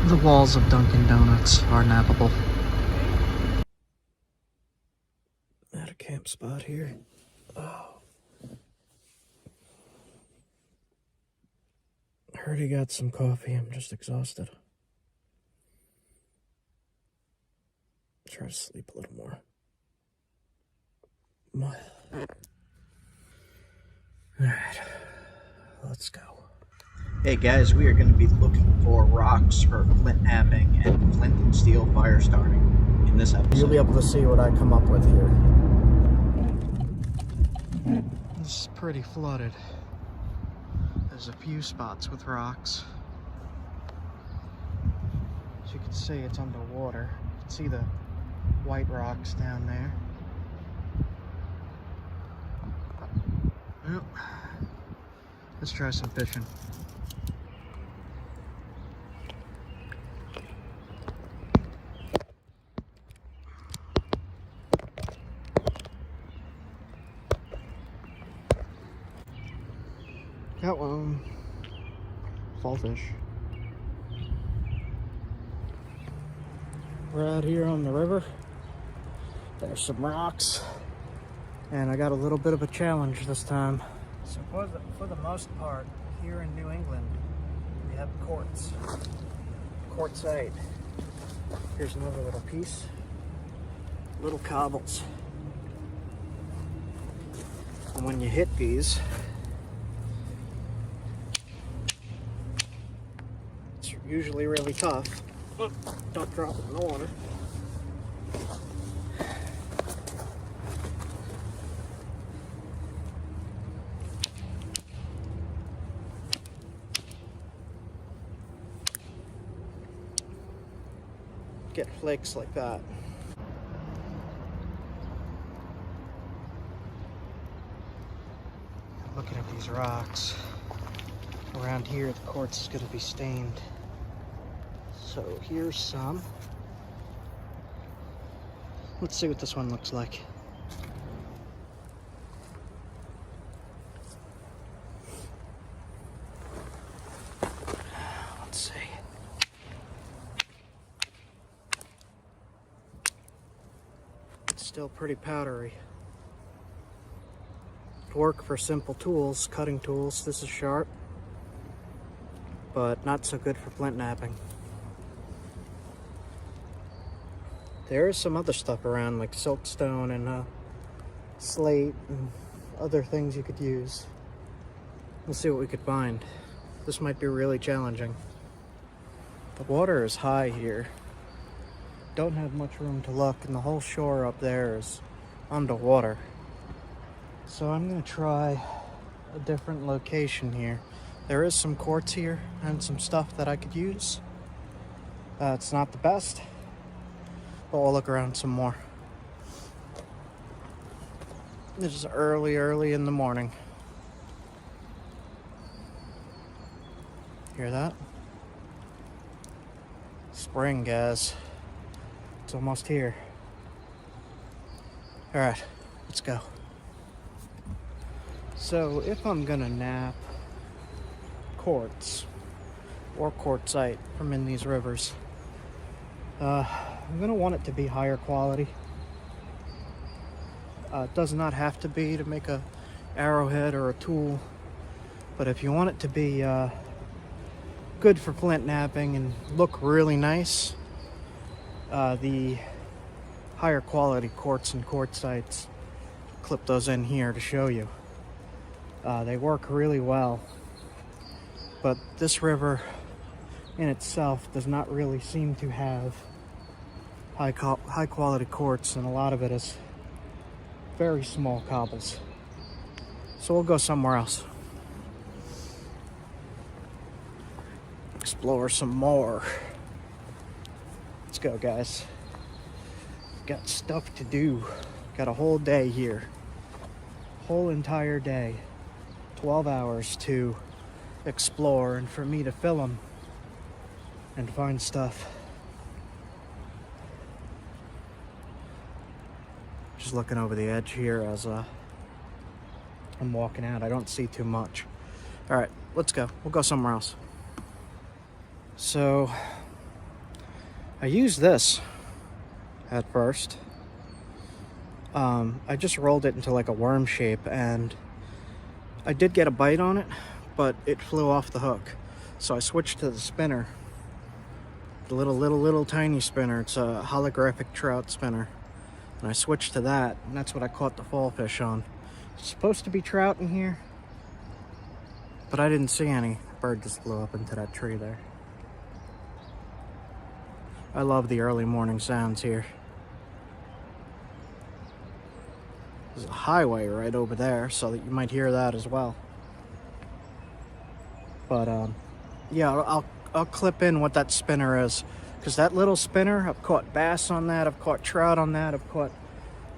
The walls of Dunkin' Donuts are nappable. At a camp spot here. Oh. I heard he got some coffee. I'm just exhausted. Try to sleep a little more. Alright, let's go. Hey guys, we are going to be looking for rocks for flint knapping and flint and steel fire starting in this episode. You'll be able to see what I come up with here. This is pretty flooded. There's a few spots with rocks. As you can see, it's underwater. You can see the white rocks down there. Well, let's try some fishing. Got one. Fall fish. We're out here on the river. There's some rocks. And I got a little bit of a challenge this time. So for the most part, here in New England, we have quartzite. Here's another little piece. Little cobbles. And when you hit these, it's usually really tough. Oh, don't drop it in the water. Get flakes like that. Looking at these rocks, around here the quartz is going to be stained. So here's some. Let's see what this one looks like. Let's see. It's still pretty powdery. It'd work for simple tools, cutting tools. This is sharp, but not so good for flint knapping. There is some other stuff around, like siltstone and slate and other things you could use. We'll see what we could find. This might be really challenging. The water is high here. Don't have much room to look, and the whole shore up there is underwater. So I'm going to try a different location here. There is some quartz here and some stuff that I could use. It's not the best, but we'll look around some more. This is early in the morning. Hear that? Spring, guys. It's almost here. All right, let's go. So if I'm gonna knap quartz or quartzite from in these rivers, I'm gonna want it to be higher quality. It does not have to be to make a arrowhead or a tool, but if you want it to be good for flint knapping and look really nice, the higher quality quartz and quartzites, clip those in here to show you. They work really well, but this river in itself does not really seem to have high quality quartz, and a lot of it is very small cobbles. So we'll go somewhere else. Explore some more. Let's go, guys. Got stuff to do. Got a whole day here. Whole entire day. 12 hours to explore and for me to film and find stuff. Just looking over the edge here as I'm walking out. I don't see too much. All right, let's go. We'll go somewhere else. So I used this at first. I just rolled it into like a worm shape, and I did get a bite on it, but it flew off the hook. So I switched to the spinner, the little tiny spinner. It's a holographic trout spinner, and I switched to that, and that's what I caught the fall fish on. It's supposed to be trout in here, but I didn't see any. Bird just flew up into that tree there. I love the early morning sounds here. There's a highway right over there, so that you might hear that as well. But yeah, I'll clip in what that spinner is, because that little spinner, I've caught bass on that, I've caught trout on that, I've caught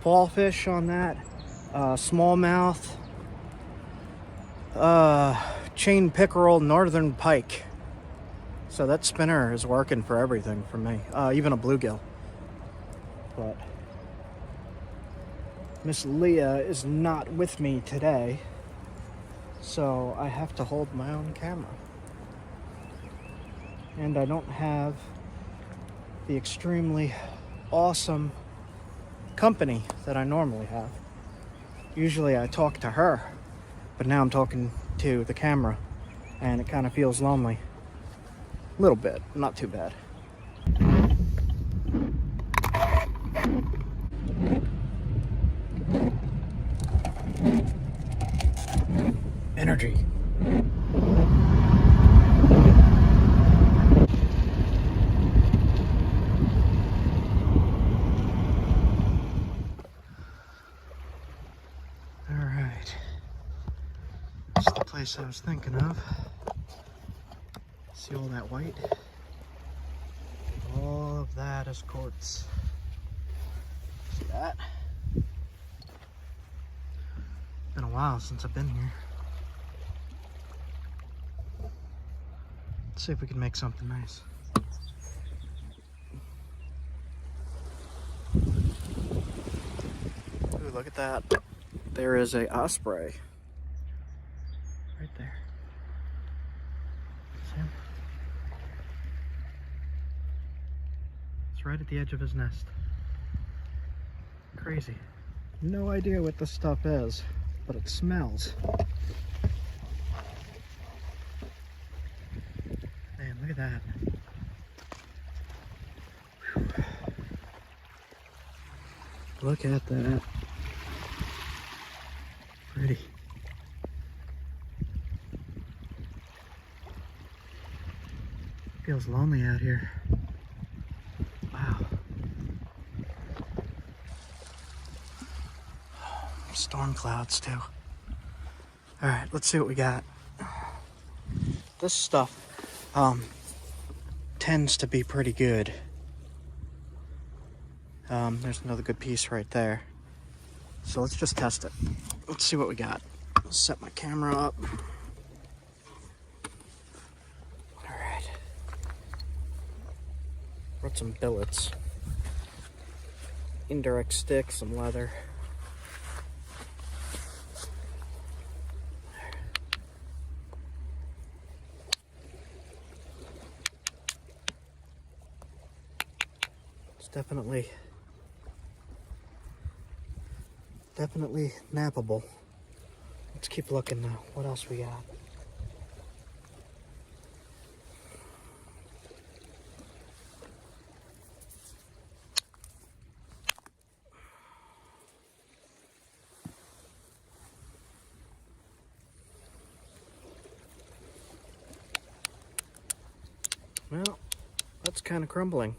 fall fish on that, smallmouth, chain pickerel, northern pike. So that spinner is working for everything for me, even a bluegill. But Miss Leah is not with me today, so I have to hold my own camera. And I don't have the extremely awesome company that I normally have. Usually I talk to her, but now I'm talking to the camera, and it kind of feels lonely. A little bit, not too bad. Energy. All right. That's the place I was thinking of. See all that white? All of that is quartz. See that? Been a while since I've been here. Let's see if we can make something nice. Ooh, look at that. There is a osprey. Right there. See him? It's right at the edge of his nest. Crazy. No idea what this stuff is, but it smells. Man, look at that. Whew. Look at that. Pretty. Feels lonely out here. Wow. Storm clouds too. All right, let's see what we got. This stuff tends to be pretty good. There's another good piece right there. So let's just test it. Let's see what we got. I'll set my camera up. All right. Brought some billets. Indirect stick, some leather. Definitely nappable. Let's keep looking now. What else we got? Well, that's kind of crumbling.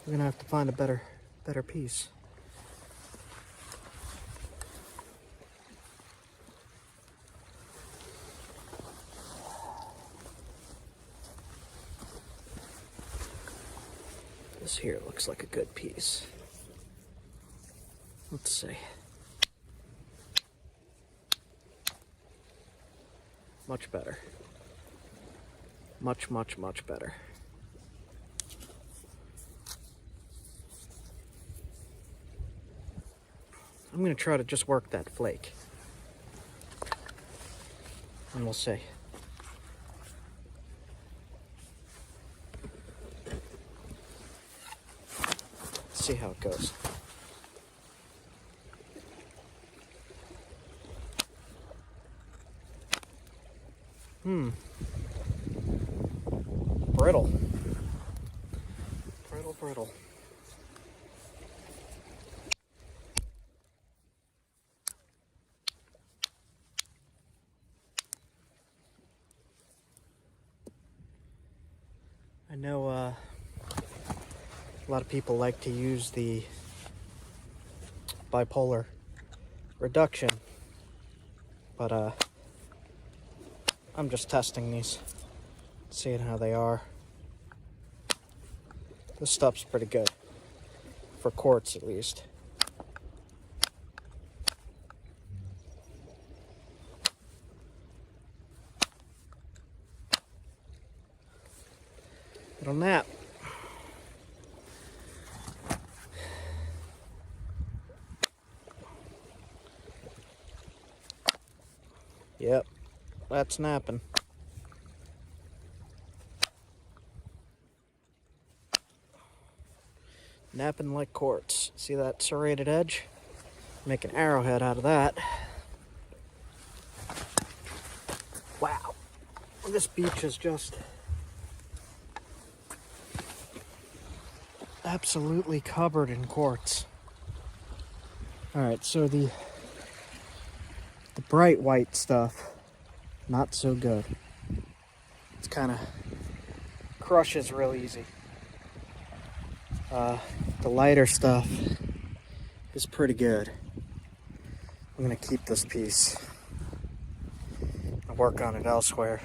We're gonna have to find a better piece. This here looks like a good piece. Let's see. Much better. Much better. I'm going to try to just work that flake. And we'll see. see how it goes. Brittle. Brittle. I know a lot of people like to use the bipolar reduction, but I'm just testing these, seeing how they are. This stuff's pretty good, for quartz at least. Little nap. Yep, that's napping. Napping like quartz. See that serrated edge? Make an arrowhead out of that. Wow. This beach is just absolutely covered in quartz. Alright, so the bright white stuff, not so good. It's kind of crushes real easy. The lighter stuff is pretty good. I'm gonna keep this piece and work on it elsewhere.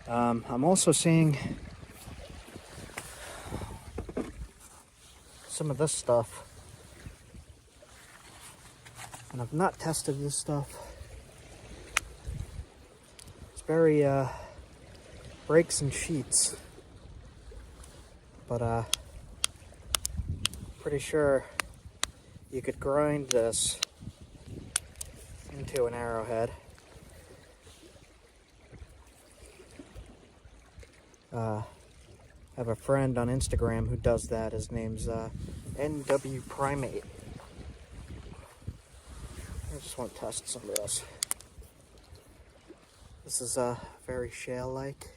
I'm also seeing some of this stuff, and I've not tested this stuff. It's very breaks and sheets, but pretty sure you could grind this into an arrowhead. I have a friend on Instagram who does that. His name's NW Primate. I just want to test some of this. This is very shale-like.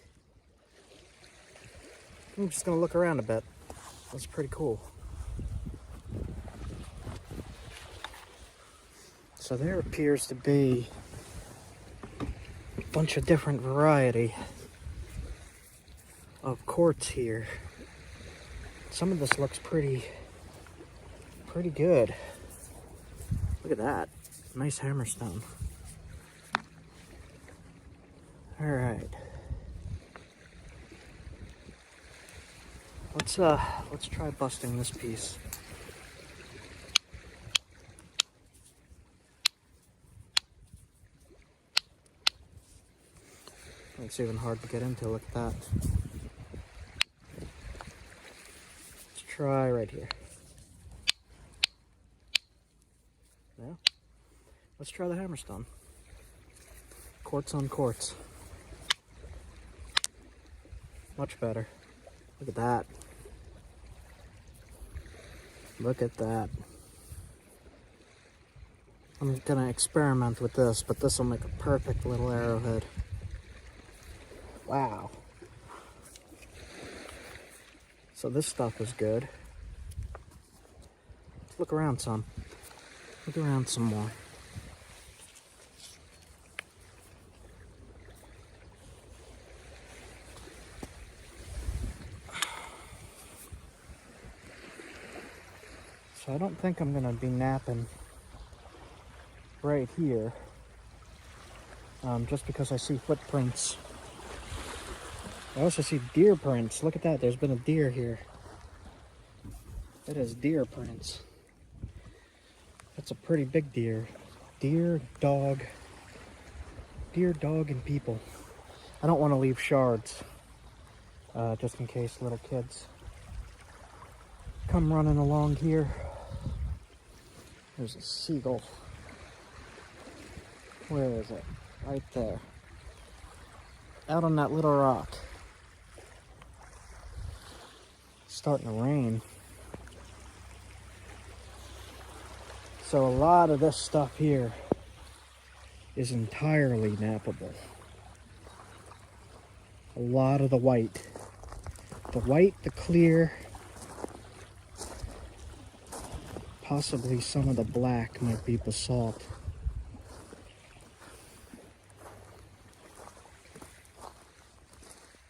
I'm just going to look around a bit. That's pretty cool. So there appears to be a bunch of different variety of quartz here. Some of this looks pretty good. Look at that. Nice hammerstone. All right. Let's try busting this piece. It's even hard to get into. Look at that. Let's try right here. Yeah. Let's try the hammerstone. Quartz on quartz. Much better. Look at that. Look at that. I'm gonna experiment with this, but this will make a perfect little arrowhead. Wow. So this stuff is good. Let's look around some. Look around some more. So I don't think I'm gonna be napping right here, just because I see footprints. I also see deer prints. Look at that, there's been a deer here. That is deer prints. That's a pretty big deer. Deer, dog, and people. I don't want to leave shards, just in case little kids come running along here. There's a seagull. Where is it? Right there. Out on that little rock. starting to rain. So a lot of this stuff here is entirely nappable. A lot of the white. The white, the clear, possibly some of the black might be basalt.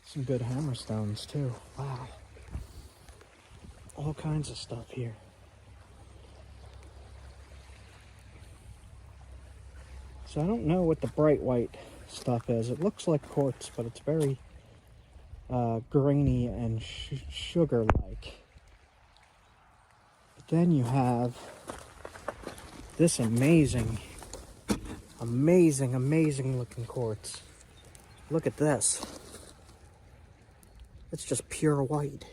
Some good hammerstones too. Wow. All kinds of stuff here. So I don't know what the bright white stuff is. It looks like quartz, but it's very grainy and sugar-like. But then you have this amazing looking quartz. Look at this. It's just pure white.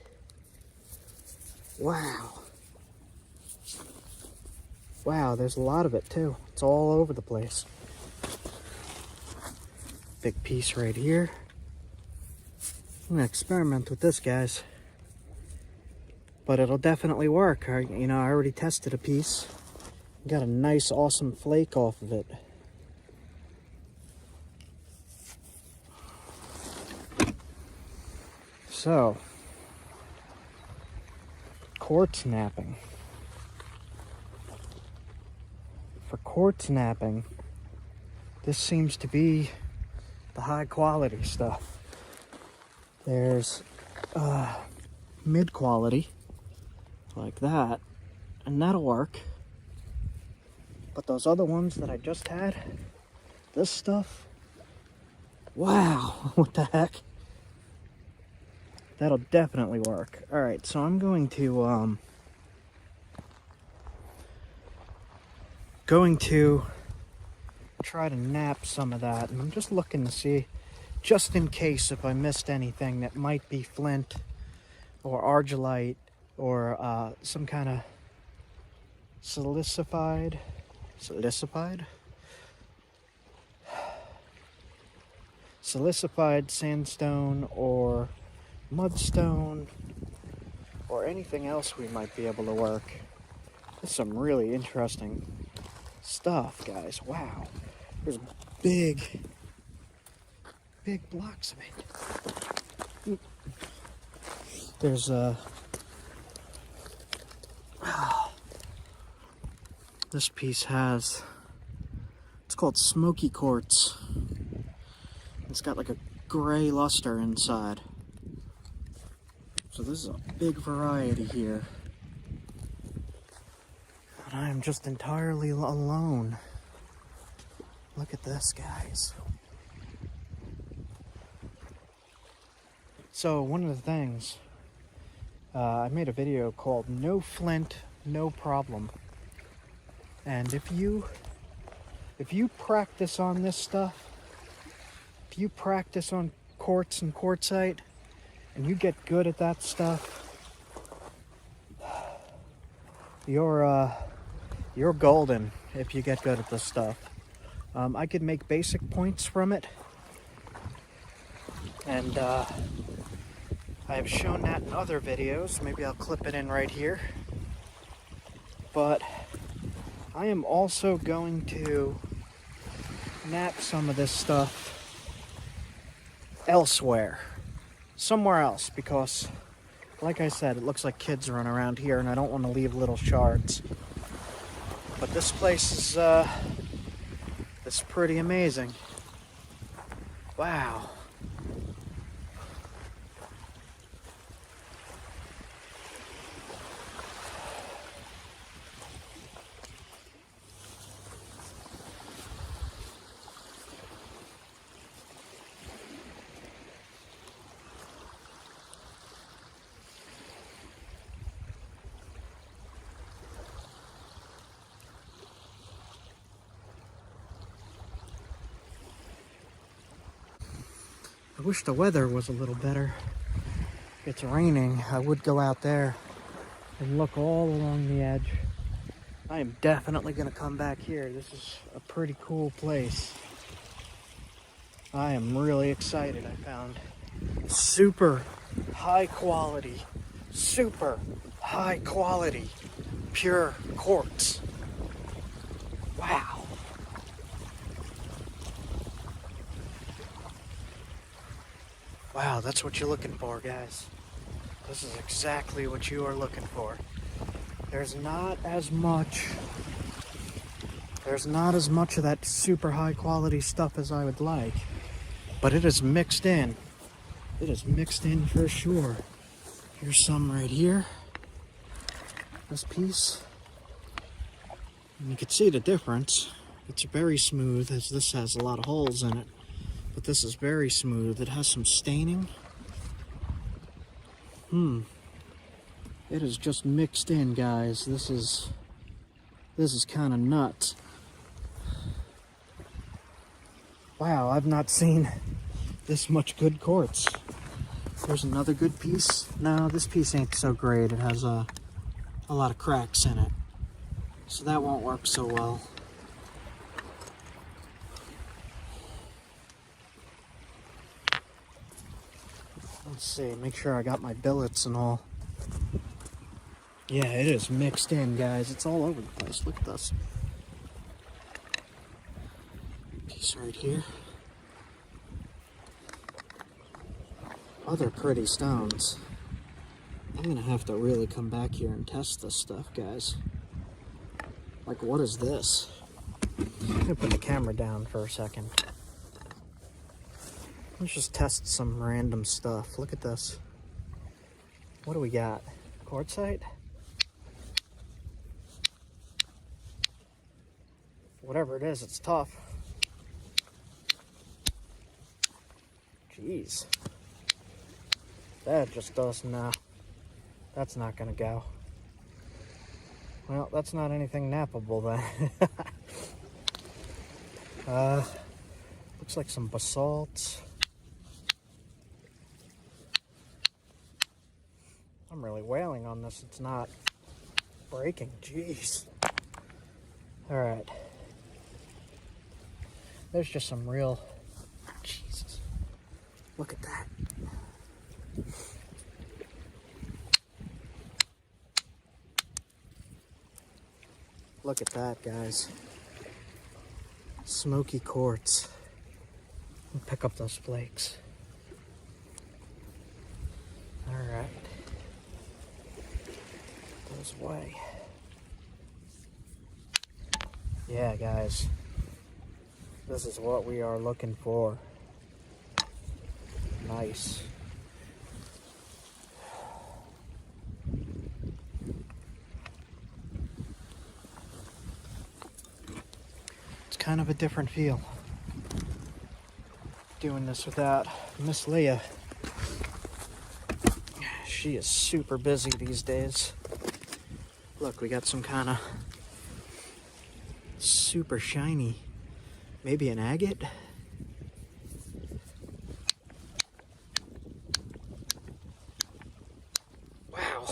Wow. Wow, there's a lot of it too. It's all over the place. Big piece right here. I'm gonna experiment with this, guys. But it'll definitely work. I already tested a piece. Got a nice, awesome flake off of it. So, quartz knapping. For quartz knapping, this seems to be the high quality stuff. There's mid quality, like that, and that'll work. But those other ones that I just had, this stuff, wow, what the heck? That'll definitely work. All right, so I'm going to try to nap some of that, and I'm just looking to see, just in case if I missed anything that might be flint or argillite or some kind of silicified sandstone or mudstone or anything else we might be able to work. There's some really interesting stuff, guys. Wow. There's big blocks of it. There's this piece has, it's called smoky quartz. It's got like a gray luster inside. So this is a big variety here. And I am just entirely alone. Look at this, guys. So one of the things, I made a video called No Flint, No Problem. And if you practice on this stuff, if you practice on quartz and quartzite, and you get good at that stuff, you're golden if you get good at this stuff. I could make basic points from it, and I have shown that in other videos. Maybe I'll clip it in right here. But I am also going to nap some of this stuff elsewhere, somewhere else, because like I said, it looks like kids run around here and I don't want to leave little shards. But this place is it's pretty amazing. Wow. I wish the weather was a little better. It's raining. I would go out there and look all along the edge. I am definitely going to come back here. This is a pretty cool place. I am really excited. I found super high quality, super high quality, pure quartz. Wow. Wow, that's what you're looking for, guys. This is exactly what you are looking for. There's not as much of that super high quality stuff as I would like, but it is mixed in. It is mixed in for sure. Here's some right here. This piece. And you can see the difference. It's very smooth, as this has a lot of holes in it. But this is very smooth. It has some staining. It is just mixed in, guys. This is kind of nuts. Wow, I've not seen this much good quartz. Here's another good piece. No, this piece ain't so great. It has a lot of cracks in it, so that won't work so well. Let's see, make sure I got my billets and all. Yeah, it is mixed in, guys. It's all over the place. Look at this. Piece right here. Other pretty stones. I'm gonna have to really come back here and test this stuff, guys. Like, what is this? I'm gonna put the camera down for a second. Let's just test some random stuff. Look at this. What do we got? Quartzite? Whatever it is, it's tough. Jeez. That just does not. That's not gonna go. Well, that's not anything nappable then. Looks like some basalt. I'm really wailing on this. It's not breaking. Jeez. All right. There's just some real. Jesus. Look at that. Look at that, guys. Smoky quartz. I'll pick up those flakes. All right. Goes away. Yeah, guys. This is what we are looking for. Nice. It's kind of a different feel doing this without Miss Leah. She is super busy these days. Look, we got some kind of super shiny, maybe an agate? Wow.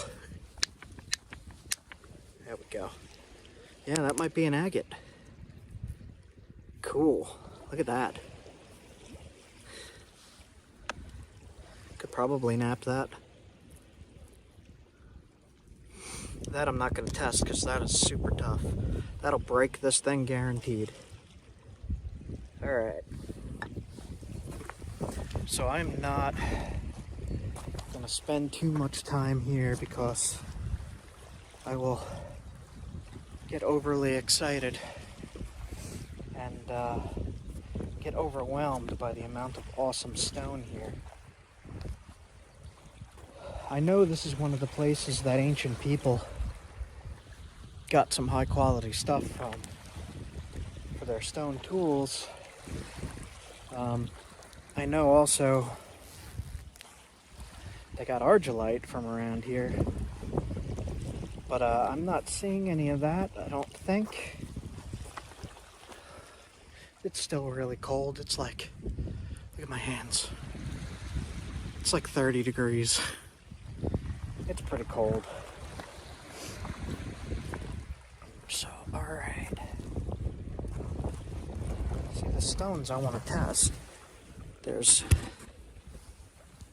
There we go. Yeah, that might be an agate. Cool. Look at that. Could probably nap that. That I'm not going to test because that is super tough. That'll break this thing guaranteed. Alright. So I'm not going to spend too much time here because I will get overly excited and get overwhelmed by the amount of awesome stone here. I know this is one of the places that ancient people got some high quality stuff from for their stone tools. I know also they got argillite from around here, but I'm not seeing any of that, I don't think. It's still really cold. It's like, look at my hands. It's like 30 degrees. It's pretty cold. So, alright. See, the stones I want to test. There's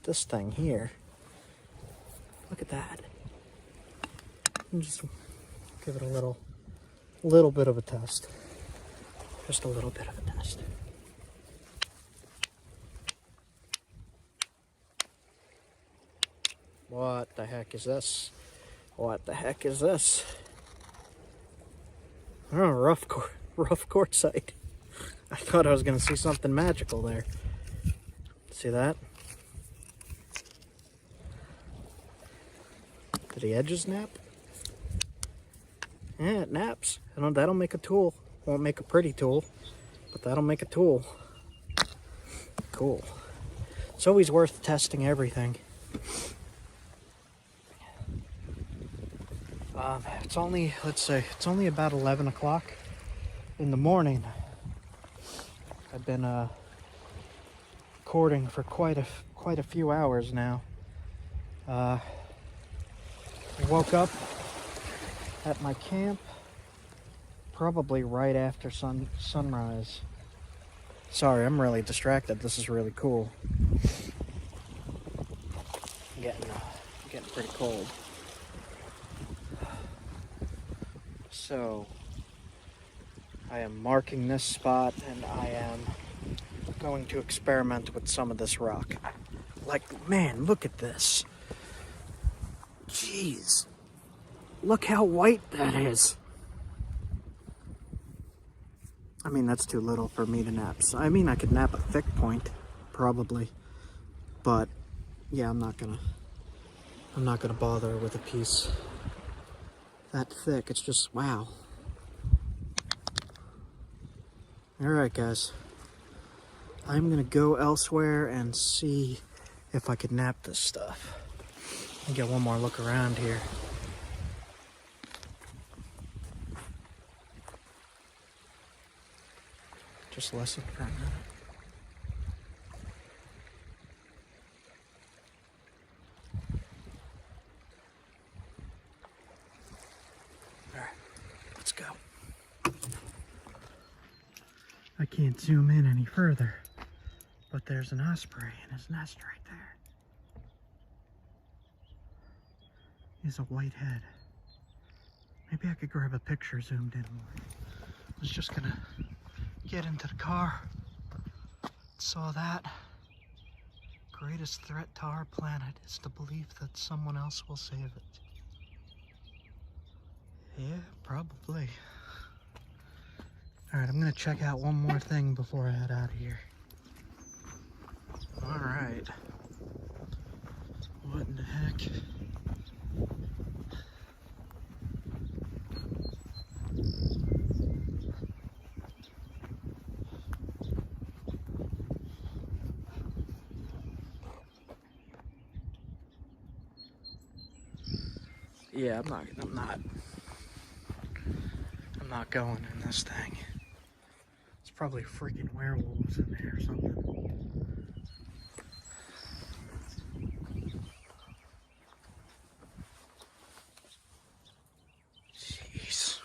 this thing here. Look at that. And just give it a little bit of a test. Just a little bit of a test. What the heck is this? What the heck is this? Oh, rough quartzite. I thought I was going to see something magical there. See that? Did the edges nap? Yeah, it naps. That'll make a tool. Won't make a pretty tool, but that'll make a tool. Cool. It's always worth testing everything. It's only, let's say, it's only about 11 o'clock in the morning. I've been recording for quite a few hours now. I woke up at my camp probably right after sunrise. Sorry, I'm really distracted. This is really cool. Getting pretty cold. So I am marking this spot, and I am going to experiment with some of this rock. Like, man, look at this. Jeez. Look how white that is. I mean, that's too little for me to nap. So, I mean, I could nap a thick point, probably. But, yeah, I'm not gonna bother with a piece that thick. It's just, wow. Alright, guys. I'm gonna go elsewhere and see if I could nap this stuff. Let me get one more look around here. Just listen for a minute. Alright, let's go. I can't zoom in any further, but there's an osprey in his nest right there. He has a white head. Maybe I could grab a picture zoomed in more. I was just gonna get into the car. Saw that. Greatest threat to our planet is the belief that someone else will save it. Yeah, probably. Alright, I'm gonna check out one more thing before I head out of here. Alright. What in the heck? Yeah, I'm not going in this thing. It's probably freaking werewolves in there or something. Jeez.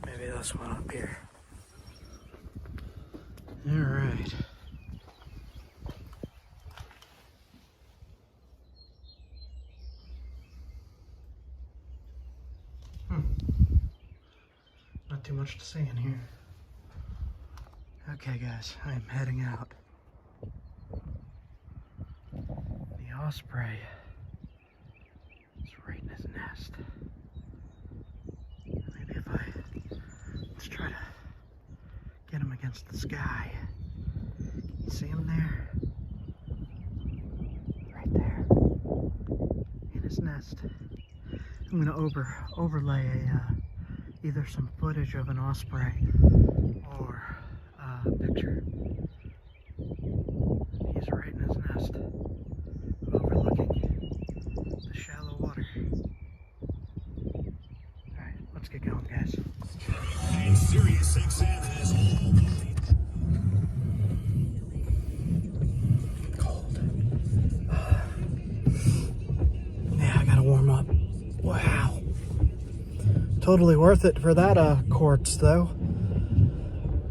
Maybe that's one up here. All right. Not too much to see in here. Okay, guys, I'm heading out. The osprey is right in his nest. Maybe if let's try to get him against the sky. You see him there? Right there. In his nest. I'm gonna overlay either some footage of an osprey or a picture. He's right in his nest, overlooking the shallow water. Alright, let's get going, guys. And Sirius XM has Cold. Yeah, I gotta warm up. Wow. Totally worth it for that quartz, though.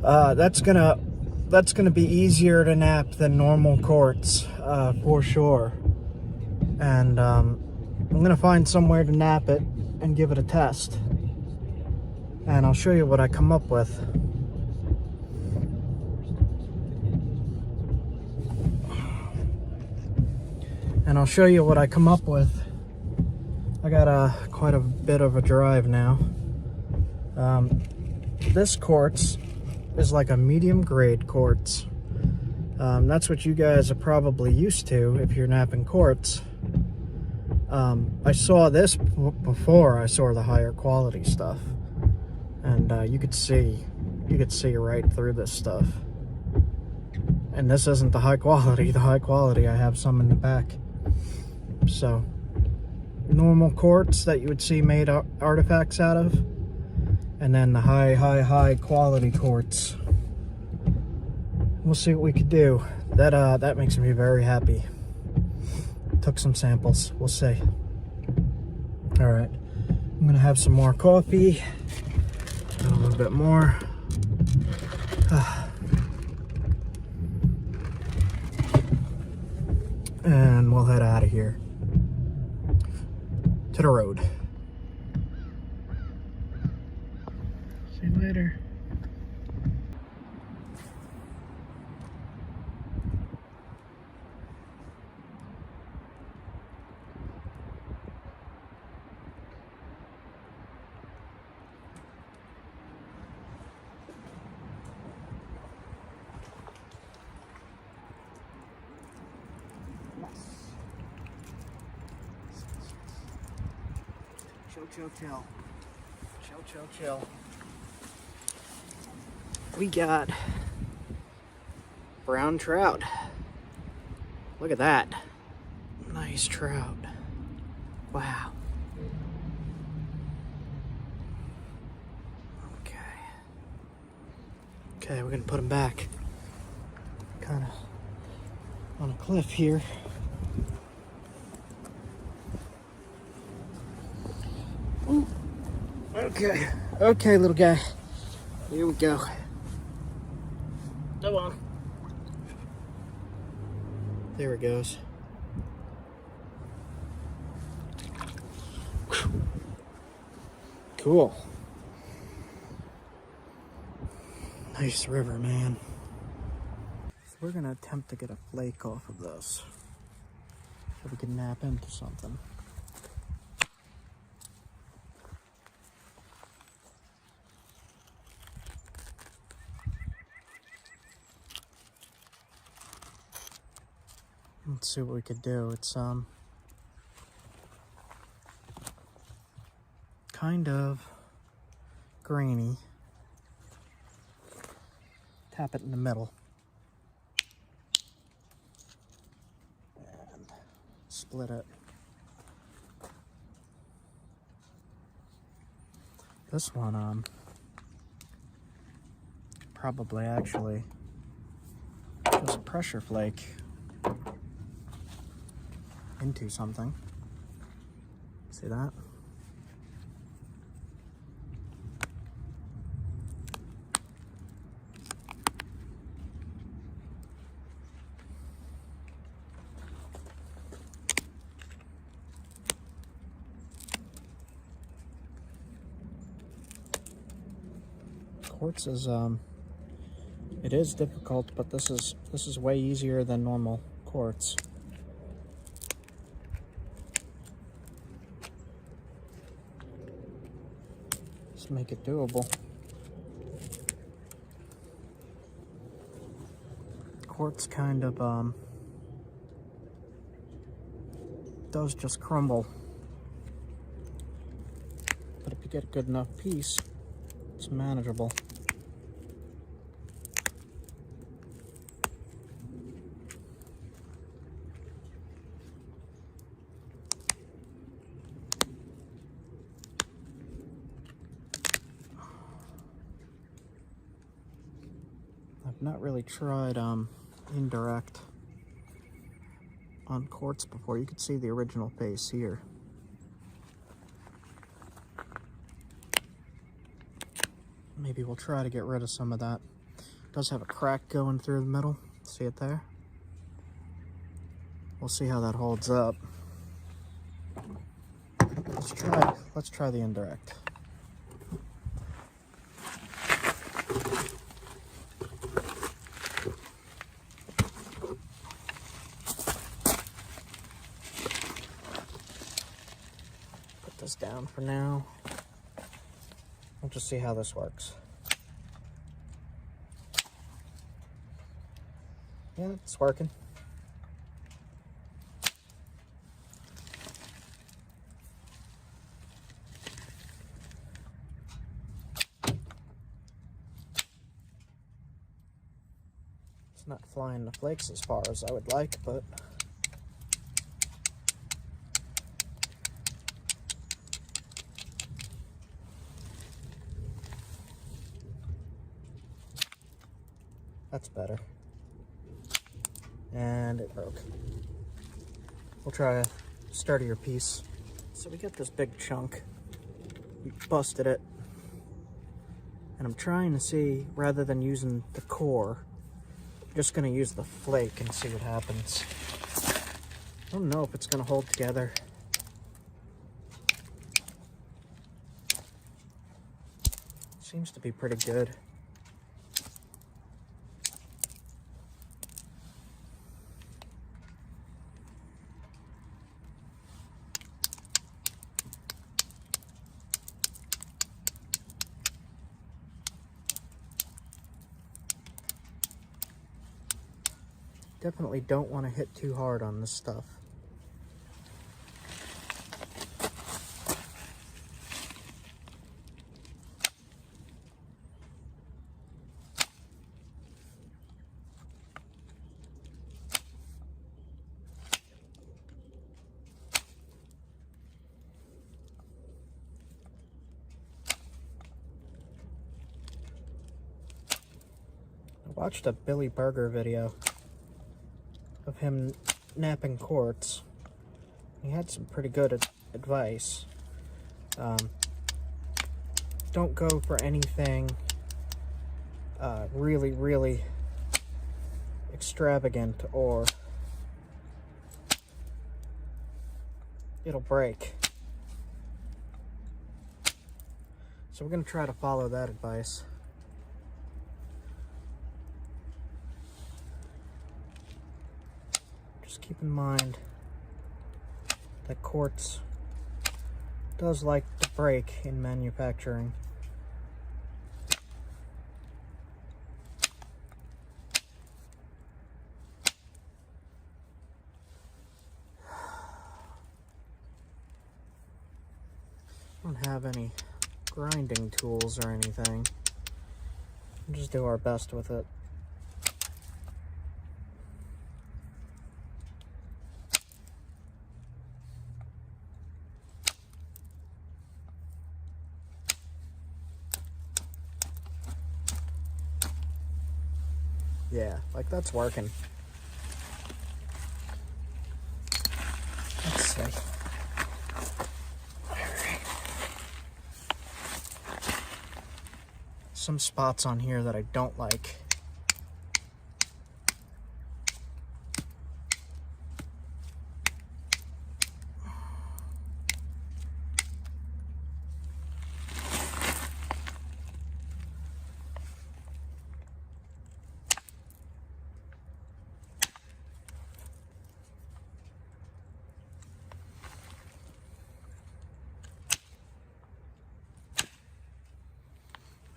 That's gonna that's going to be easier to nap than normal quartz, for sure. And I'm going to find somewhere to nap it and give it a test. And I'll show you what I come up with. I got quite a bit of a drive now. This quartz is like a medium grade quartz. That's what you guys are probably used to if you're napping quartz. I saw this before I saw the higher quality stuff, and you could see right through this stuff. And this isn't the high quality. The high quality, I have some in the back. So, normal quartz that you would see made artifacts out of, and then the high quality quartz. We'll see what we could do. That makes me very happy. Took some samples. We'll see. All right, I'm gonna have some more coffee. A little bit more. And we'll head out of here to the road. See you later. Chill. We got brown trout. Look at that. Nice trout. Wow. Okay, we're gonna put them back. Kind of on a cliff here. Ooh. Okay, little guy. Here we go. Come on. There it goes. Cool. Nice river, man. So we're gonna attempt to get a flake off of this, so we can nap into something. Let's see what we could do. It's kind of grainy. Tap it in the middle and split it. This one probably actually just pressure flake into something. See that? Quartz is it is difficult, but this is way easier than normal quartz. Just make it doable. Quartz kind of does just crumble, but if you get a good enough piece, it's manageable. I've not really tried indirect on quartz before. You can see the original face here. Maybe we'll try to get rid of some of that Does have a crack going through the middle. See it there? We'll see how that holds up. Let's try the indirect. Put this down for now. We'll just see how this works. Yeah, it's working. It's not flying the flakes as far as I would like, but that's better. And it broke. We'll try a sturdier piece. So we got this big chunk. We busted it. And I'm trying to see, rather than using the core, I'm just gonna use the flake and see what happens. I don't know if it's gonna hold together. Seems to be pretty good. Definitely don't want to hit too hard on this stuff. I watched a Billy Burger video of him napping quartz. He had some pretty good advice. Don't go for anything really extravagant, or it'll break. So we're gonna try to follow that advice. Just keep in mind that quartz does like to break in manufacturing. I don't have any grinding tools or anything. We'll just do our best with it. Yeah, like that's working. Let's see. Alright. Some spots on here that I don't like.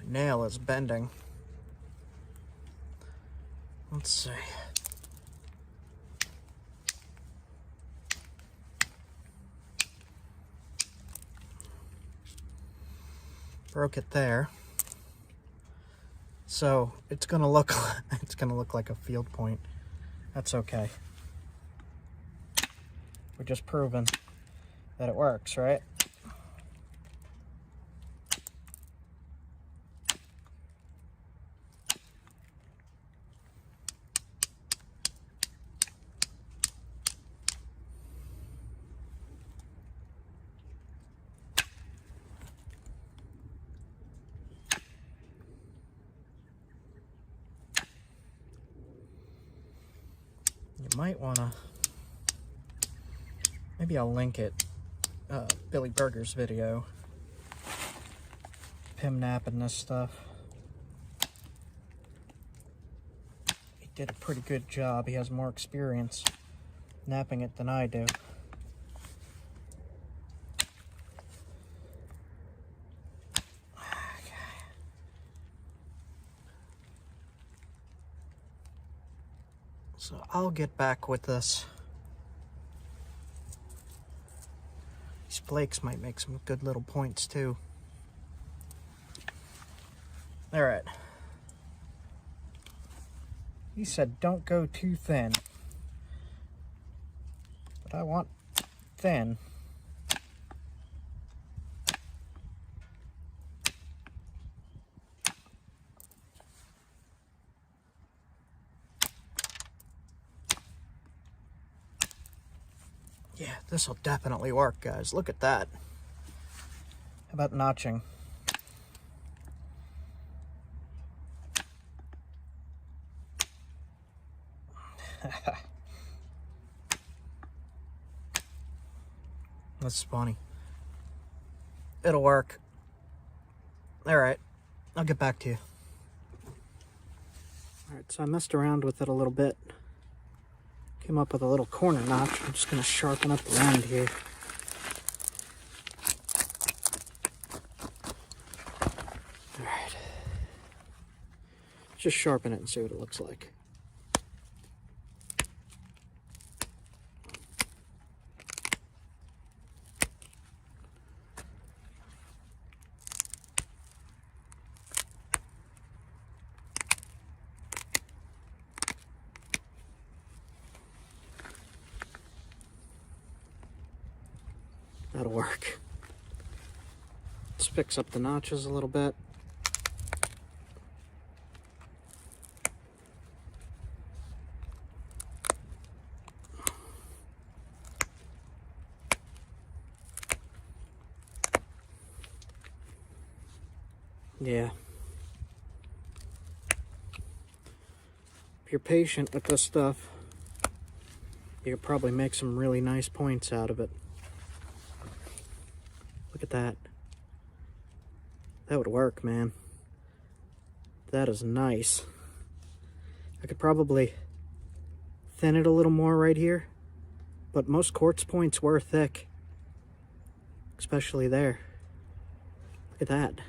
Nail is bending. Let's see. Broke it there. So it's gonna look like a field point. That's okay. We're just proving that it works, right? might want to, maybe I'll link it, Billy Burger's video, him napping this stuff. He did a pretty good job. He has more experience napping it than I do. So I'll get back with this. These flakes might make some good little points too. All right. He said don't go too thin. But I want thin. Yeah, this will definitely work, guys. Look at that. How about notching? That's funny. It'll work. All right, I'll get back to you. All right, so I messed around with it a little bit. Came up with a little corner notch. I'm just gonna sharpen up the end here. All right. Just sharpen it and see what it looks like. That'll work. Let's fix up the notches a little bit. Yeah. If you're patient with this stuff, you could probably make some really nice points out of it. Look at that. That would work, man. That is nice. I could probably thin it a little more right here, but most quartz points were thick, especially there. Look at that.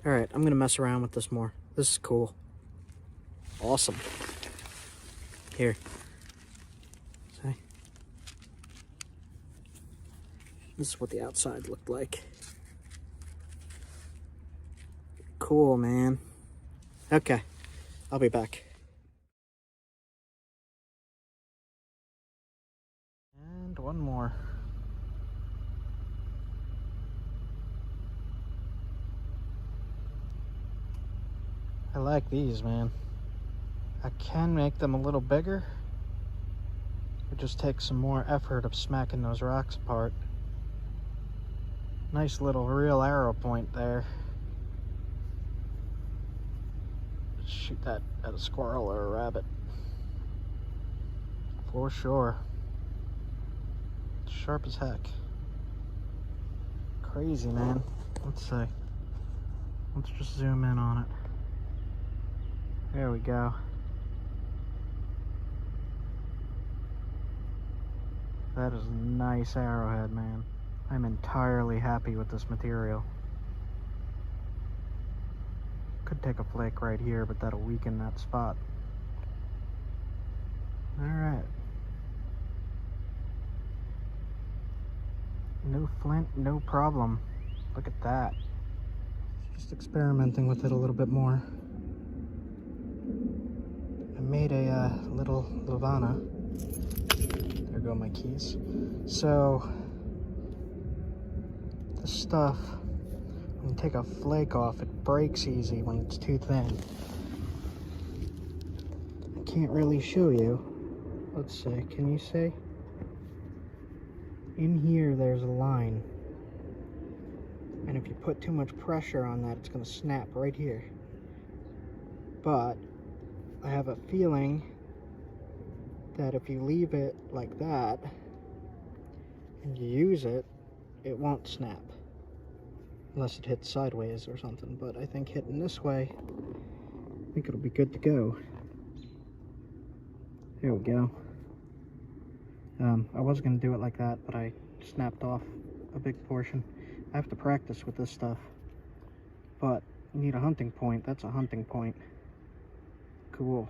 All right, I'm gonna mess around with this more. This is cool. Awesome. Here. See? This is what the outside looked like. Cool, man. Okay, I'll be back. And one more. I like these, man. I can make them a little bigger. It just takes some more effort of smacking those rocks apart. Nice little real arrow point there. Shoot that at a squirrel or a rabbit. For sure. Sharp as heck. Crazy, man. Let's see. Let's just zoom in on it. There we go. That is a nice arrowhead, man. I'm entirely happy with this material. Could take a flake right here, but that'll weaken that spot. Alright. No flint, no problem. Look at that. Just experimenting with it a little bit more. I made a little Lavana. There go my keys. So, this stuff, when you take a flake off, it breaks easy when it's too thin. I can't really show you. Let's see, can you see? In here, there's a line. And if you put too much pressure on that, it's gonna snap right here. But I have a feeling that if you leave it like that and you use it, it won't snap. Unless it hits sideways or something. But I think hitting this way, I think it'll be good to go. There we go. I was going to do it like that, but I snapped off a big portion. I have to practice with this stuff. But you need a hunting point. That's a hunting point. Cool.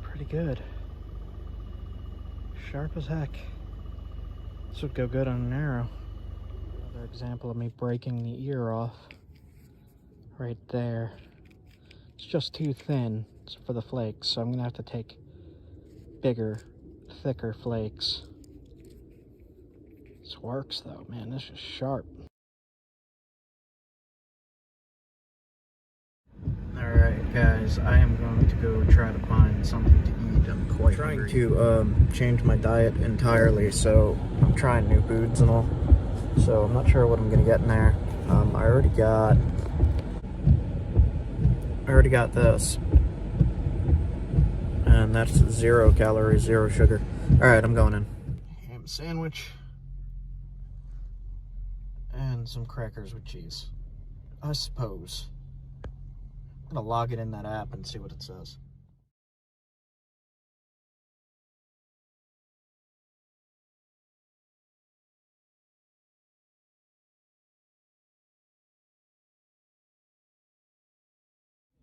Pretty good. Sharp as heck. This would go good on an arrow. Another example of me breaking the ear off. Right there. It's just too thin for the flakes, so I'm gonna have to take bigger, thicker flakes. This works though, man. This is sharp. Alright guys, I am going to go try to find something to eat. I'm quite trying to change my diet entirely, so I'm trying new foods and all. So I'm not sure what I'm gonna get in there. I already got this. And that's 0 calories, 0 sugar. Alright, I'm going in. Ham sandwich. And some crackers with cheese. I suppose. I'm gonna log it in that app and see what it says.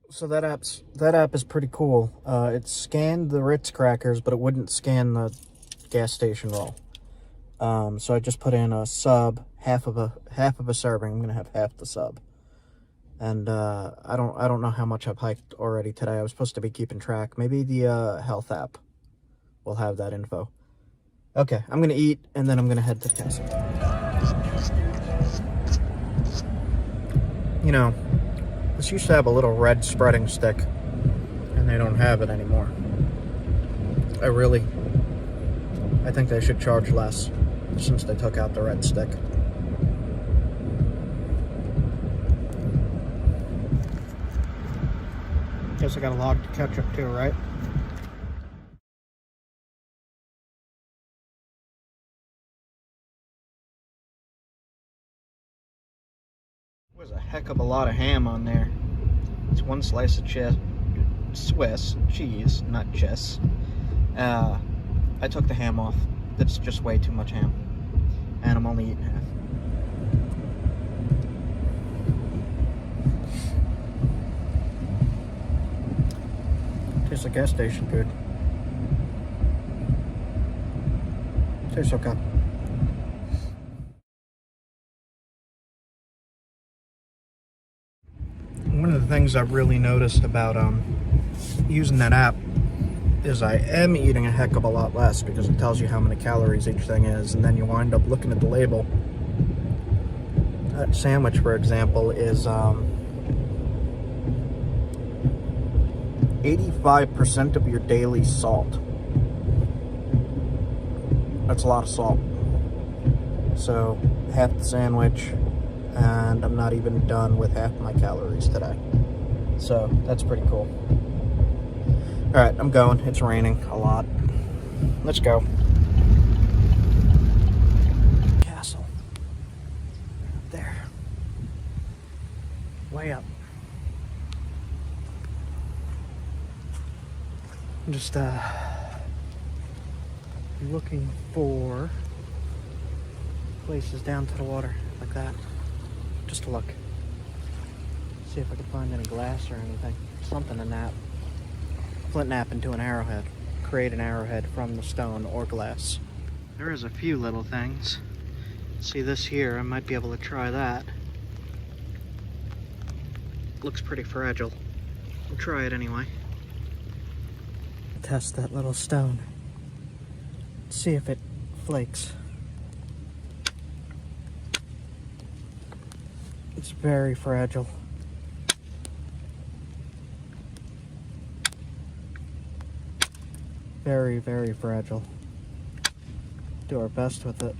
So that app is pretty cool. It scanned the Ritz crackers, but it wouldn't scan the gas station roll. So I just put in a sub, half of a serving. I'm gonna have half the sub. And I don't know how much I've hiked already today. I was supposed to be keeping track. Maybe the health app will have that info. Okay, I'm gonna eat and then I'm gonna head to the castle. You know, this used to have a little red spreading stick, and they don't have it anymore. I think they should charge less since they took out the red stick. Guess I got a log to catch up to, right? There's a heck of a lot of ham on there. It's one slice of Swiss cheese, not cheese. I took the ham off. That's just way too much ham. And I'm only eating half. Tastes like gas station food. Tastes okay. One of the things I've really noticed about using that app is I am eating a heck of a lot less because it tells you how many calories each thing is, and then you wind up looking at the label. That sandwich, for example, is 85% of your daily salt. That's a lot of salt. So half the sandwich, and I'm not even done with half my calories today. So that's pretty cool. Alright, I'm going. It's raining a lot. Let's go. Castle. Up there. Way up. I'm just looking for places down to the water like that. Just to look. See if I can find any glass or anything. Something in that. Flint Knapping to an arrowhead. Create an arrowhead from the stone or glass. There is a few little things. See this here, I might be able to try that. Looks pretty fragile. We'll try it anyway. Test that little stone. See if it flakes. It's very fragile. Very, very fragile. Do our best with it.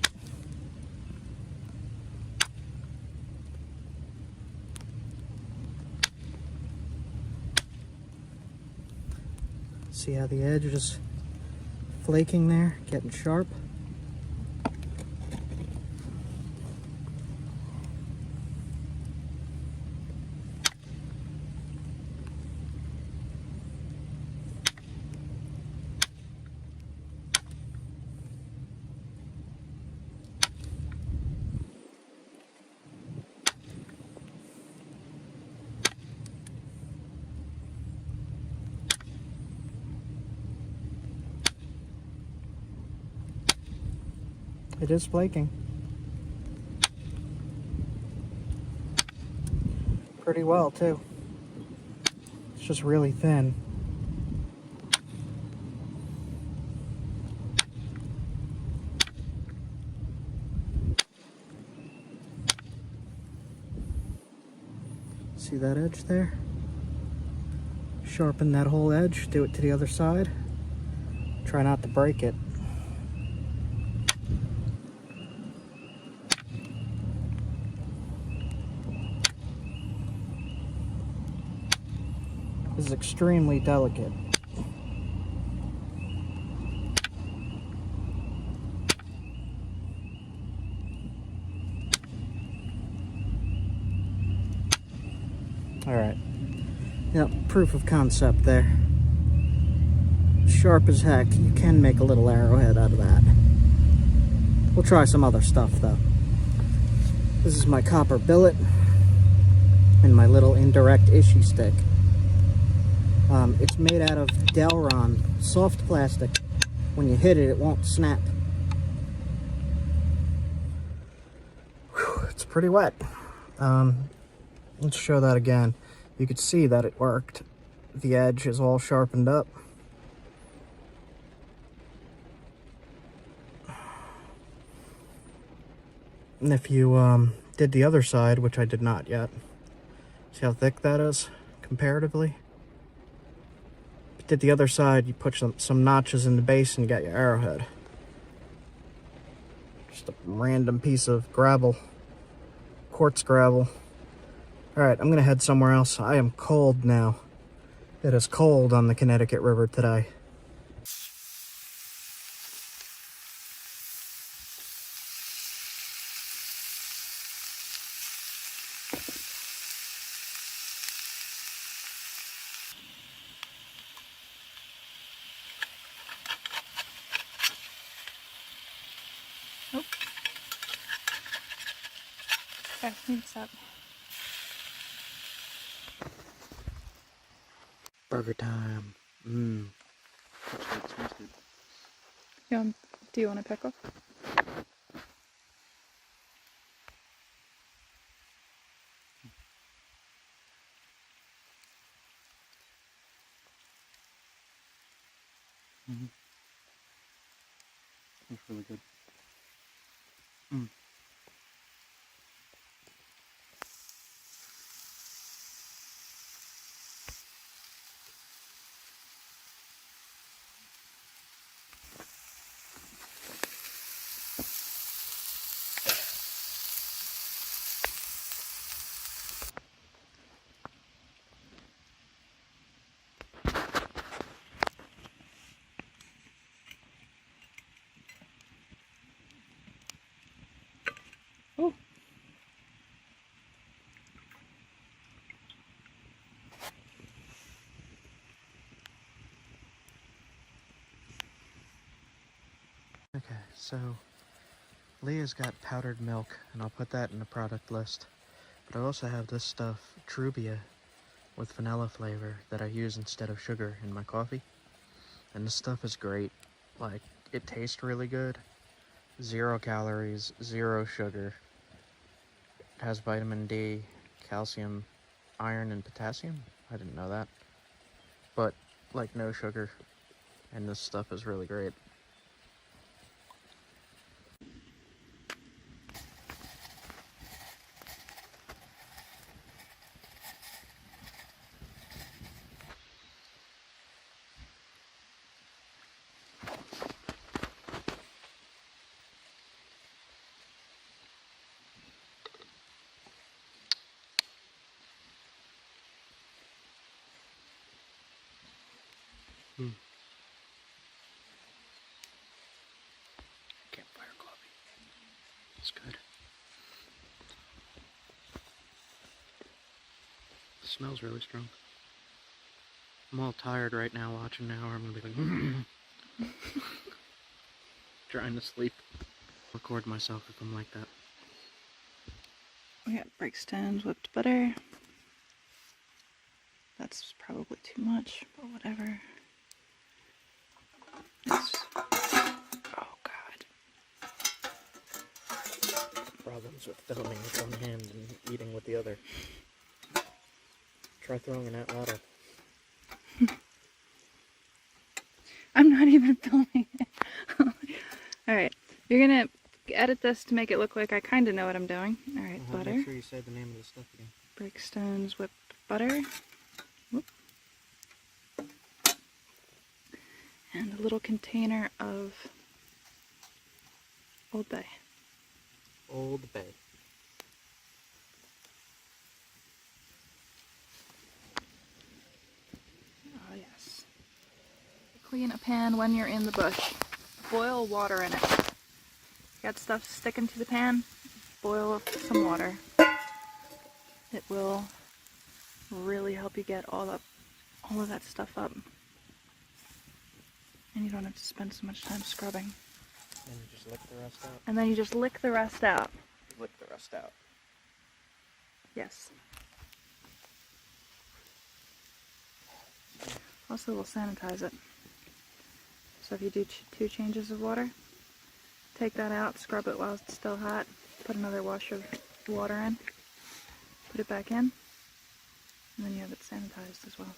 See how the edge is flaking there, getting sharp? It is flaking. Pretty well, too. It's just really thin. See that edge there? Sharpen that whole edge, do it to the other side. Try not to break it. This is extremely delicate. Alright. Yep, proof of concept there. Sharp as heck. You can make a little arrowhead out of that. We'll try some other stuff though. This is my copper billet and my little indirect ishii stick. It's made out of Delron, soft plastic. When you hit it, it won't snap. Whew, it's pretty wet. Let's show that again. You could see that it worked. The edge is all sharpened up. And if you did the other side, which I did not yet, see how thick that is comparatively? If you did the other side, you put some notches in the base and you got your arrowhead. Just a random piece of gravel, quartz gravel. Alright, I'm gonna head somewhere else. I am cold now. It is cold on the Connecticut River today. Oh. Okay, needs up. Burger time. Mmm. Do you want a pickle? That's really good. Oh. Okay, so Leah's got powdered milk, and I'll put that in the product list. But I also have this stuff, Trubia, with vanilla flavor that I use instead of sugar in my coffee. And this stuff is great. Like, it tastes really good. 0 calories, 0 sugar. It has vitamin D, calcium, iron, and potassium. I didn't know that. But, like, no sugar. And this stuff is really great. smells really strong. I'm all tired right now watching now, or I'm gonna be like, trying to sleep. Record myself if I'm like that. We got break stones, whipped butter. That's probably too much, but whatever. Oh god. Problems with filming with one hand and eating with the other. Try throwing an atlatl. I'm not even filming it. Alright, you're gonna edit this to make it look like I kind of know what I'm doing. Alright, butter. Make sure you say the name of the stuff again. Break stones, whipped butter. Whoop. And a little container of Old Bay. Old Bay. Oh yes. Clean a pan when you're in the bush. Boil water in it. Got stuff sticking to the pan? Boil some water. It will really help you get all of that stuff up. And you don't have to spend so much time scrubbing. And you just lick the rest out. And then you just lick the rest out. Lick the rest out. Yes. Also, we'll sanitize it. So if you do 2 changes of water, take that out, scrub it while it's still hot, put another wash of water in, put it back in, and then you have it sanitized as well.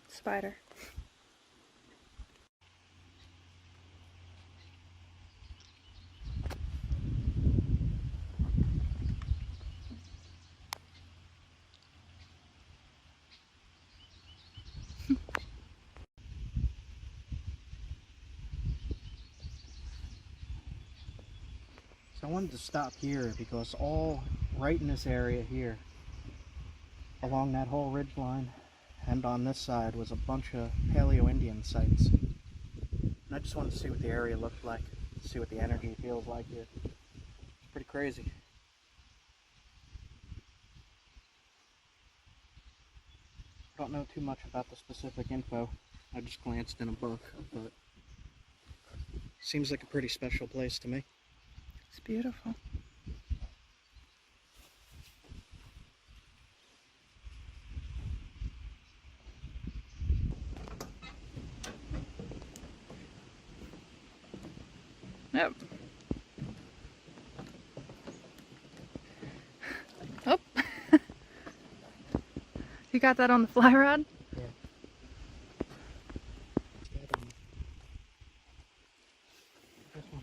Spider. So I wanted to stop here because all right in this area here, along that whole ridge line, and on this side was a bunch of Paleo-Indian sites. And I just wanted to see what the area looked like, see what the energy feels like here. It's pretty crazy. I don't know too much about the specific info. I just glanced in a book, but seems like a pretty special place to me. It's beautiful. Yep. Oh. You got that on the fly rod? Yeah. This one.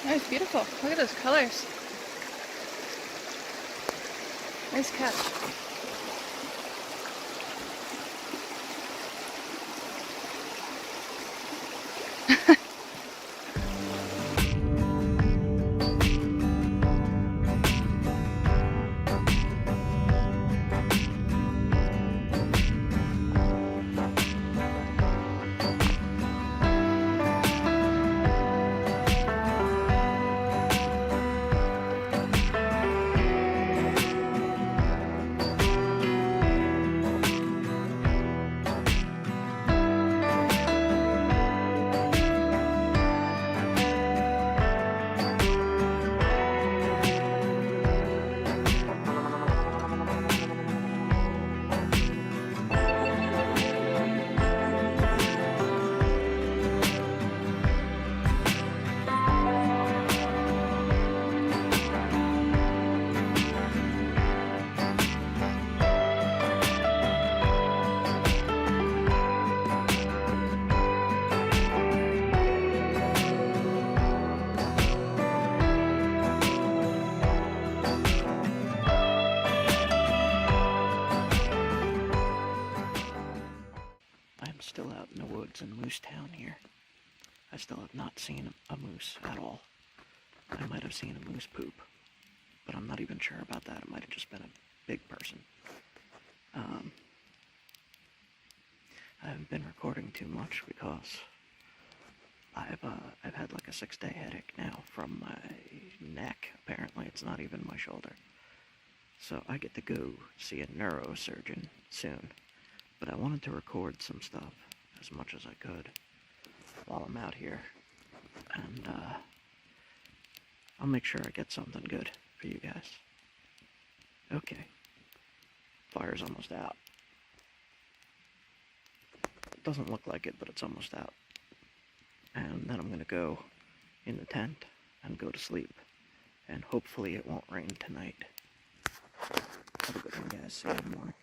That was beautiful. Look at those colors. Nice catch. I'm still out in the woods in Moose Town here. I still have not seen a moose at all. I might have seen a moose poop, but I'm not even sure about that. It might have just been a big person. I haven't been recording too much because I've had like a 6-day headache now from my neck. Apparently, it's not even my shoulder. So I get to go see a neurosurgeon soon. But I wanted to record some stuff as much as I could while I'm out here. And I'll make sure I get something good for you guys. Okay. Fire's almost out. It doesn't look like it, but it's almost out. And then I'm going to go in the tent and go to sleep. And hopefully it won't rain tonight. Have a good one, guys. See you in the morning.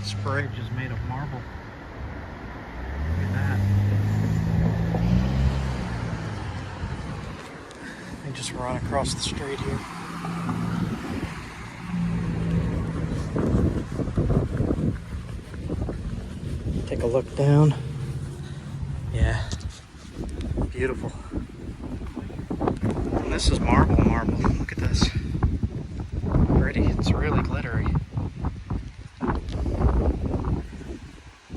This bridge is made of marble. Look at that. They just run across the street here. Take a look down. Yeah, beautiful. And this is marble. Look at this. Pretty. It's really glittery.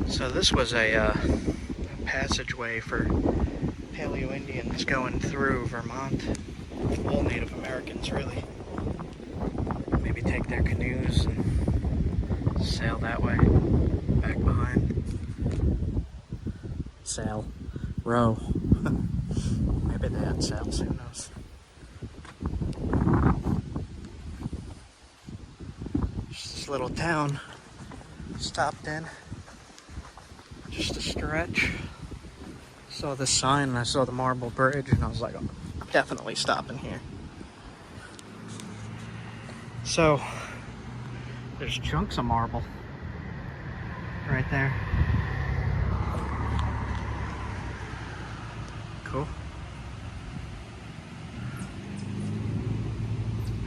So this was a passageway for Paleo-Indians going through Vermont. All Native Americans, really. Maybe take their canoes and sail that way, back behind. Sail. Row. Maybe they had sails, who knows. Just this little town. Stopped in. Just a stretch. Saw this sign and I saw the marble bridge and I was like, I'm definitely stopping here. So, there's chunks of marble right there. cool.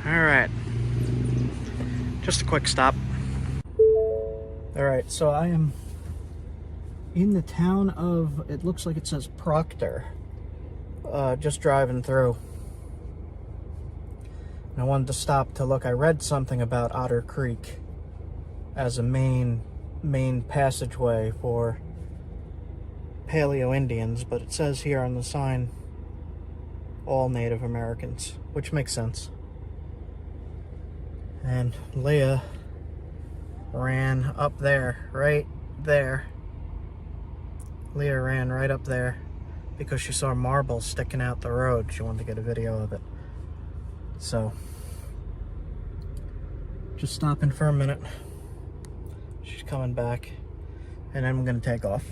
Alright. Just a quick stop. Alright, so I am in the town of, it looks like it says Proctor. Just driving through. And I wanted to stop to look. I read something about Otter Creek as a main passageway for Paleo Indians, but it says here on the sign all Native Americans, which makes sense. And Leah ran up there, right there. Leah ran right up there because she saw marble sticking out the road. She wanted to get a video of it. So, just stopping for a minute. She's coming back, and then I'm gonna take off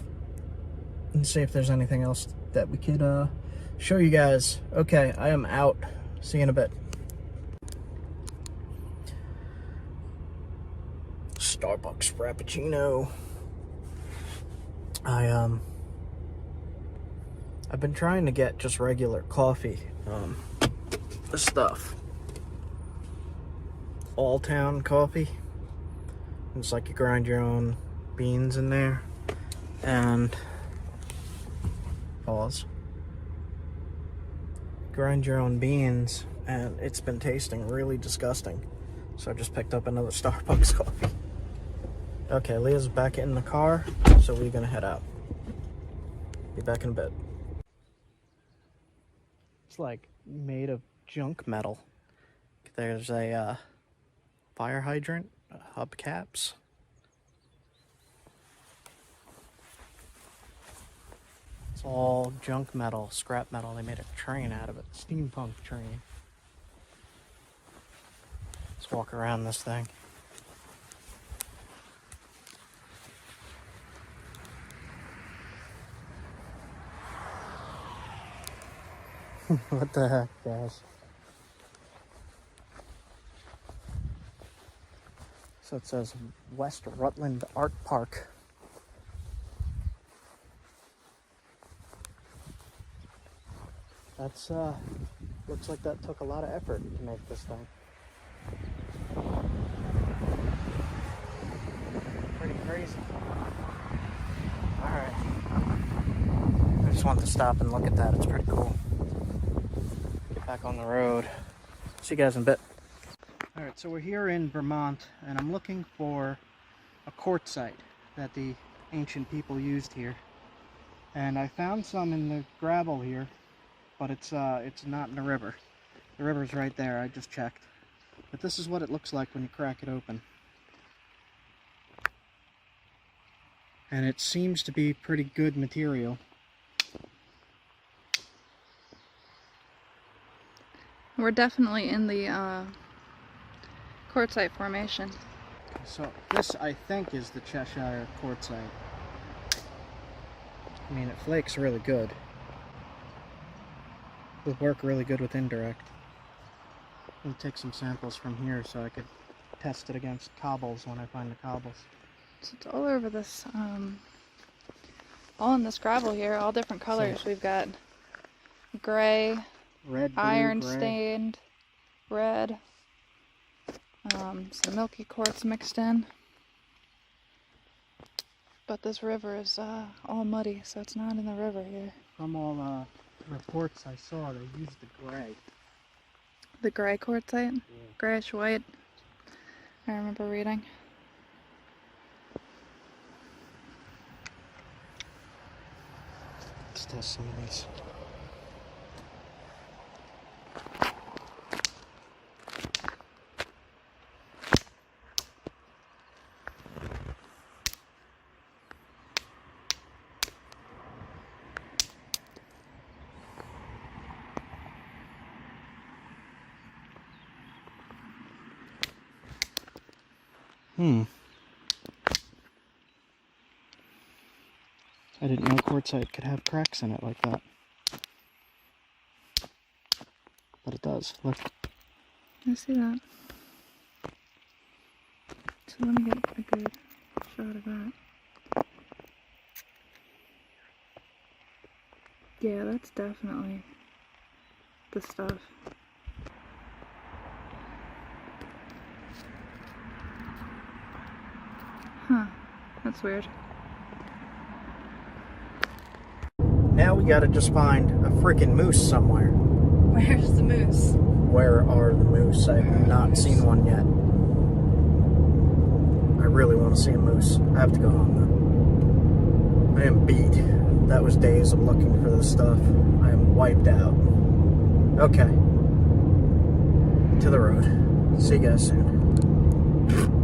and see if there's anything else that we could show you guys. Okay, I am out. See you in a bit. Starbucks Frappuccino. I've been trying to get just regular coffee. This stuff. All Town coffee. It's like you grind your own beans in there. And pause. Grind your own beans, and it's been tasting really disgusting. So I just picked up another Starbucks coffee. Okay, Leah's back in the car, so we're gonna head out. Be back in a bit. It's like made of junk metal. There's a fire hydrant, hubcaps. It's all junk metal, scrap metal. They made a train out of it, steampunk train. Let's walk around this thing. What the heck, guys? So it says West Rutland Art Park. That's looks like that took a lot of effort to make this thing. Pretty crazy. Alright. I just wanted to stop and look at that. It's pretty cool. Get back on the road. See you guys in a bit. Alright, so we're here in Vermont, and I'm looking for a quartzite that the ancient people used here. And I found some in the gravel here, but it's not in the river. The river's right there, I just checked. But this is what it looks like when you crack it open. And it seems to be pretty good material. We're definitely in the quartzite formation. So this, I think, is the Cheshire quartzite. I mean, it flakes really good. It would work really good with indirect. I'll take some samples from here so I could test it against cobbles when I find the cobbles. So it's all over this, all in this gravel here, all different colors. So, we've got gray, red, blue, iron gray. stained, red, some milky quartz mixed in. But this river is all muddy, so it's not in the river here. From all reports I saw, they used the gray. The gray quartzite? Yeah. Grayish white. I remember reading. Let's test some of these. I didn't know quartzite could have cracks in it like that. But it does. Look. I see that. So let me get a good shot of that. Yeah, that's definitely the stuff. Huh, that's weird. Now we gotta just find a freaking moose somewhere. Where's the moose? Where are the moose? I have not seen one yet. I really want to see a moose. I have to go home though. I am beat. That was days of looking for this stuff. I am wiped out. Okay. To the road. See you guys soon.